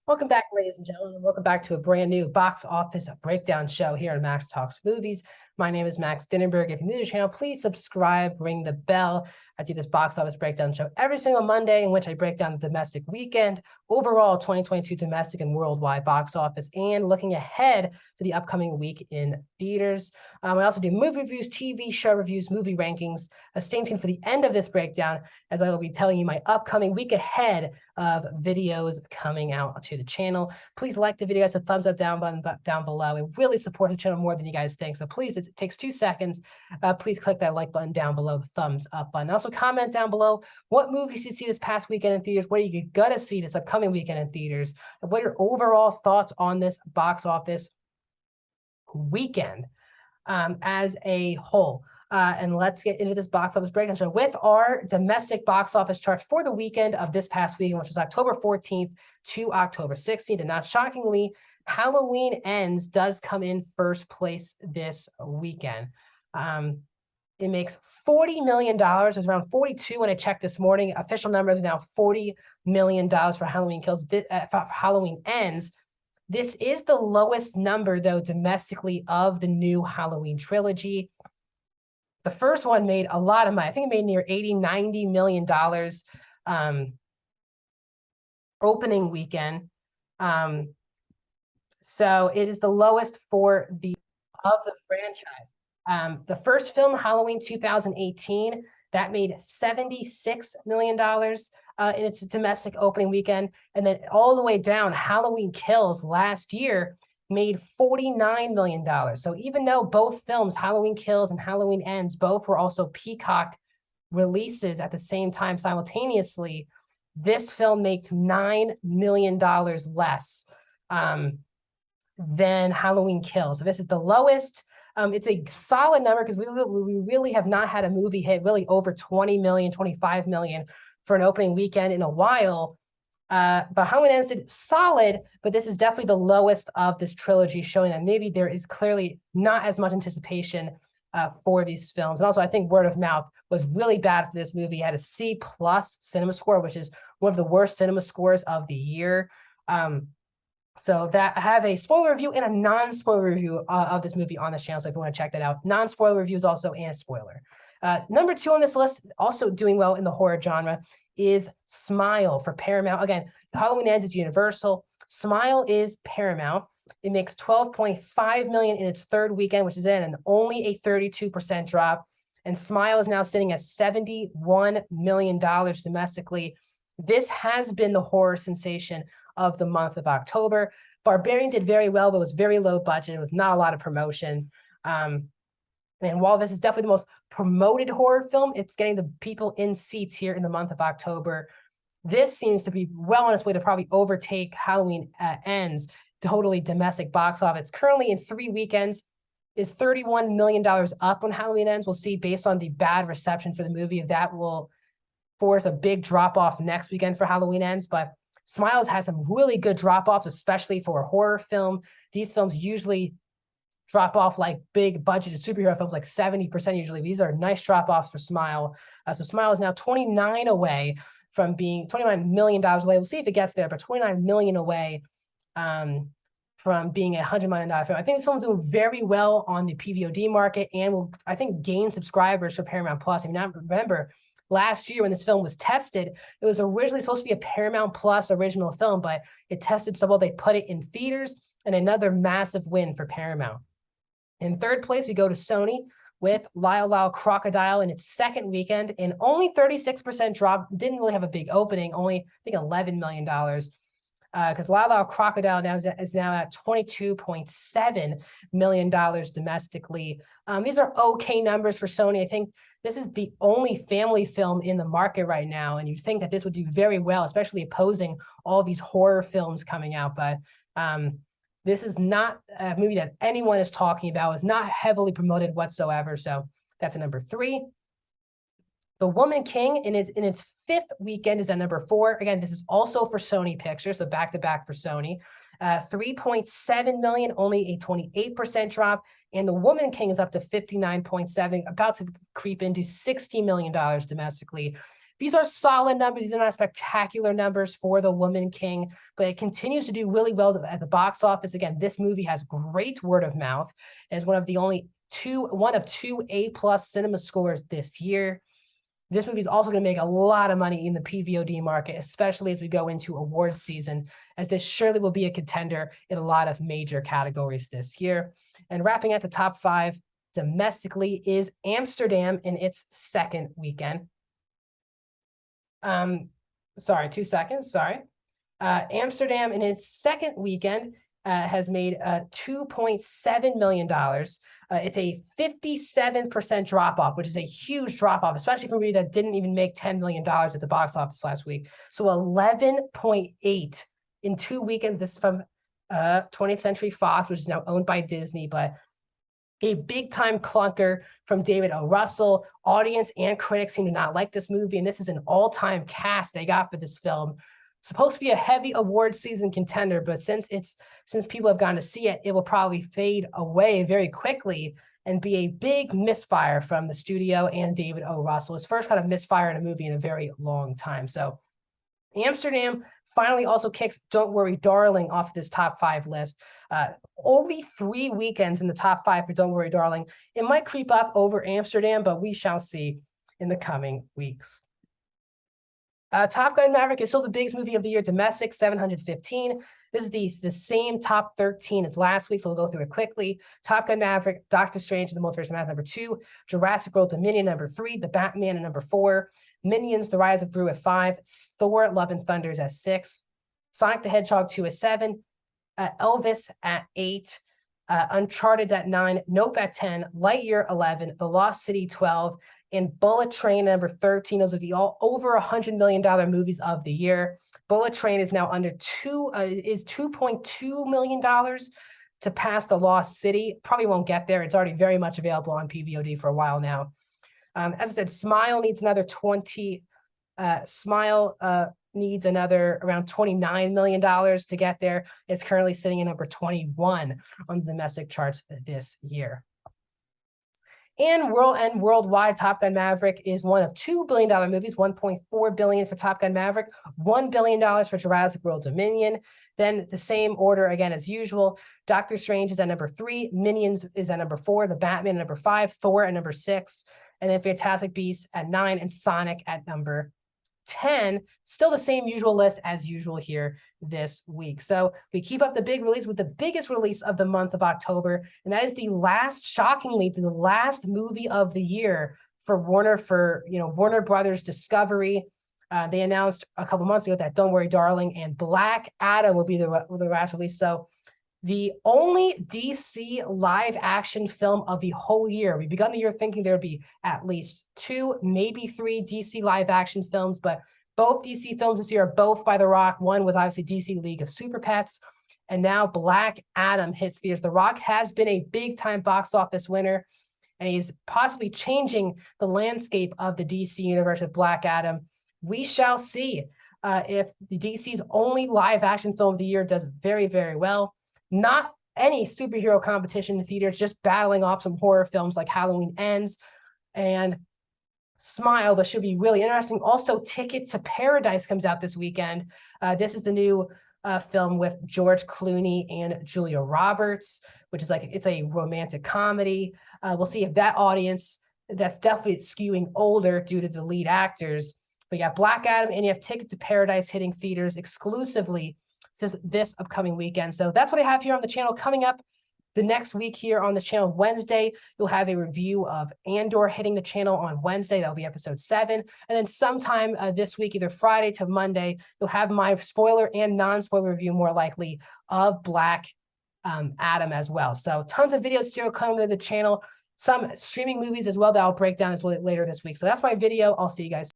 Welcome back, ladies and gentlemen. Welcome back to a brand new box office breakdown show here on Max Talks Movies. My name is Max Dinnenberg. If you're new to the channel, please subscribe, ring the bell. I do this box office breakdown show every single Monday in which I break down the domestic weekend, overall 2022 domestic and worldwide box office, and looking ahead to the upcoming week in theaters. I also do movie reviews, TV show reviews, movie rankings. Stay tuned for the end of this breakdown as I will be telling you my upcoming week ahead of videos coming out to the channel. Please like the video, guys, a thumbs up down button down below. It really supports the channel more than you guys think. So please, it takes 2 seconds. Please click that like button down below, the thumbs up button. Also comment down below what movies you see this past weekend in theaters, what are you gonna see this upcoming weekend in theaters, and what are your overall thoughts on this box office weekend as a whole. And let's get into this box office breakdown show with our domestic box office charts for the weekend of this past weekend, which was October 14th to October 16th. And not shockingly, Halloween Ends does come in first place this weekend. It makes $40 million. It was around 42 when I checked this morning. Official numbers are now $40 million for Halloween Kills, for Halloween Ends. This is the lowest number, though, domestically of the new Halloween trilogy. The first one made a lot of money. I think it made near $80–90 million opening weekend. So it is the lowest of the franchise. The first film, Halloween 2018, that made $76 million in its domestic opening weekend. And then all the way down, Halloween Kills last year made $49 million. So even though both films, Halloween Kills and Halloween Ends, both were also Peacock releases at the same time simultaneously, this film makes $9 million less than Halloween Kills. So this is the lowest. It's a solid number because we really have not had a movie hit really over 20 million, 25 million for an opening weekend in a while. But Halloween Ends did solid, but this is definitely the lowest of this trilogy, showing that maybe there is clearly not as much anticipation for these films. And also, I think word of mouth was really bad for this movie. It had a C+ cinema score, which is one of the worst cinema scores of the year. So that I have a spoiler review and a non-spoiler review of this movie on this channel. So if you want to check that out, non-spoiler reviews also and a spoiler. Number 2 on this list, also doing well in the horror genre, is Smile for Paramount. Again, Halloween Ends is Universal. Smile is Paramount. It makes $12.5 million in its third weekend, which is in only a 32% drop. And Smile is now sitting at $71 million domestically. This has been the horror sensation of the month of October. Barbarian did very well, but was very low budget with not a lot of promotion. And while this is definitely the most promoted horror film, it's getting the people in seats here in the month of October. This seems to be well on its way to probably overtake Halloween Ends, totally domestic box office. Currently in 3 weekends is $31 million up on Halloween Ends. We'll see based on the bad reception for the movie if that will force a big drop off next weekend for Halloween Ends. But Smiles has some really good drop offs, especially for a horror film. These films usually drop off like big budgeted superhero films, like 70% usually. These are nice drop offs for Smile. So Smile is now 29 away from being $29 million away. We'll see if it gets there, but 29 million away from being a $100 million film. I think this film's doing very well on the PVOD market and will, I think, gain subscribers for Paramount Plus. I mean, I remember last year when this film was tested, it was originally supposed to be a Paramount Plus original film, but it tested so well they put it in theaters, and another massive win for Paramount. In third place, we go to Sony with Lyle Crocodile in its second weekend, and only 36% drop. Didn't really have a big opening, only, I think, $11 million. Because Lyle Crocodile now is now at $22.7 million domestically. These are okay numbers for Sony. I think this is the only family film in the market right now, and you think that this would do very well, especially opposing all these horror films coming out. But this is not a movie that anyone is talking about. It's not heavily promoted whatsoever. So that's a number 3. The Woman King in its 5th weekend is at number 4. Again, this is also for Sony Pictures, so back-to-back for Sony. 3.7 million, only a 28% drop. And The Woman King is up to 59.7, about to creep into $60 million domestically. these are solid numbers. These are not spectacular numbers for The Woman King, but it continues to do really well at the box office. Again, this movie has great word of mouth as one of two A+ cinema scores this year. This movie is also going to make a lot of money in the PVOD market, especially as we go into awards season, as this surely will be a contender in a lot of major categories this year. And wrapping at the top 5 domestically is Amsterdam in its second weekend. Sorry, 2 seconds, sorry. Amsterdam in its second weekend has made $2.7 million. It's a 57% drop off, which is a huge drop off, especially for a movie that didn't even make $10 million at the box office last week. So 11.8 in 2 weekends. This is from 20th Century Fox, which is now owned by Disney, but a big time clunker from David O. Russell. Audience and critics seem to not like this movie, and this is an all-time cast they got for this film. Supposed to be a heavy award season contender, but since people have gone to see it, it will probably fade away very quickly and be a big misfire from the studio and David O. Russell. His first kind of misfire in a movie in a very long time. So Amsterdam finally also kicks Don't Worry, Darling off this top 5 list. Only 3 weekends in the top 5 for Don't Worry, Darling. It might creep up over Amsterdam, but we shall see in the coming weeks. Top Gun Maverick is still the biggest movie of the year, domestic, 715. This is the same top 13 as last week, so we'll go through it quickly. Top Gun Maverick, Doctor Strange and the Multiverse of Madness, number 2. Jurassic World Dominion, number 3. The Batman at number 4. Minions, The Rise of Gru at 5. Thor, Love and Thunder is at 6. Sonic the Hedgehog 2 at 7. Elvis at 8. Uncharted at 9. Nope at 10. Lightyear 11. The Lost City 12. And Bullet Train number 13. Those are the all over $100 million movies of the year. Bullet Train is now under $2.2 million to pass The Lost City. Probably won't get there. It's already very much available on PVOD for a while now. As I said, Smile needs another 20. Smile needs another around $29 million to get there. It's currently sitting at number 21 on the domestic charts this year. And worldwide, Top Gun Maverick is one of $2 billion movies, $1.4 billion for Top Gun Maverick, $1 billion for Jurassic World Dominion. Then the same order again as usual. Doctor Strange is at number 3, Minions is at number 4, The Batman at number 5, Thor at number 6, and then Fantastic Beasts at 9, and Sonic at number 10. Still the same usual list as usual here this week. So we keep up the big release with the biggest release of the month of October, and that is shockingly, the last movie of the year for Warner Brothers Discovery. They announced a couple months ago that Don't Worry, Darling and Black Adam will be the last release. So the only DC live action film of the whole year. We begun the year thinking there would be at least 2, maybe 3 DC live action films, but both DC films this year are both by The Rock. One was obviously DC League of Super Pets, and now Black Adam hits theaters. The Rock has been a big time box office winner, and he's possibly changing the landscape of the DC universe with Black Adam. We shall see if the DC's only live action film of the year does very, very well. Not any superhero competition in theaters, just battling off some horror films like Halloween Ends and Smile, but should be really interesting. Also, Ticket to Paradise comes out this weekend. This is the new film with George Clooney and Julia Roberts, which is it's a romantic comedy. We'll see if that audience, that's definitely skewing older due to the lead actors. But you got Black Adam and you have Ticket to Paradise hitting theaters exclusively this upcoming weekend. So that's what I have here on the channel. Coming up the next week here on the channel, Wednesday, you'll have a review of Andor hitting the channel on Wednesday. That'll be episode 7. And then sometime this week, either Friday to Monday, you'll have my spoiler and non-spoiler review, more likely, of Black Adam as well. So tons of videos still coming to the channel. Some streaming movies as well that I'll break down as well later this week. So that's my video. I'll see you guys.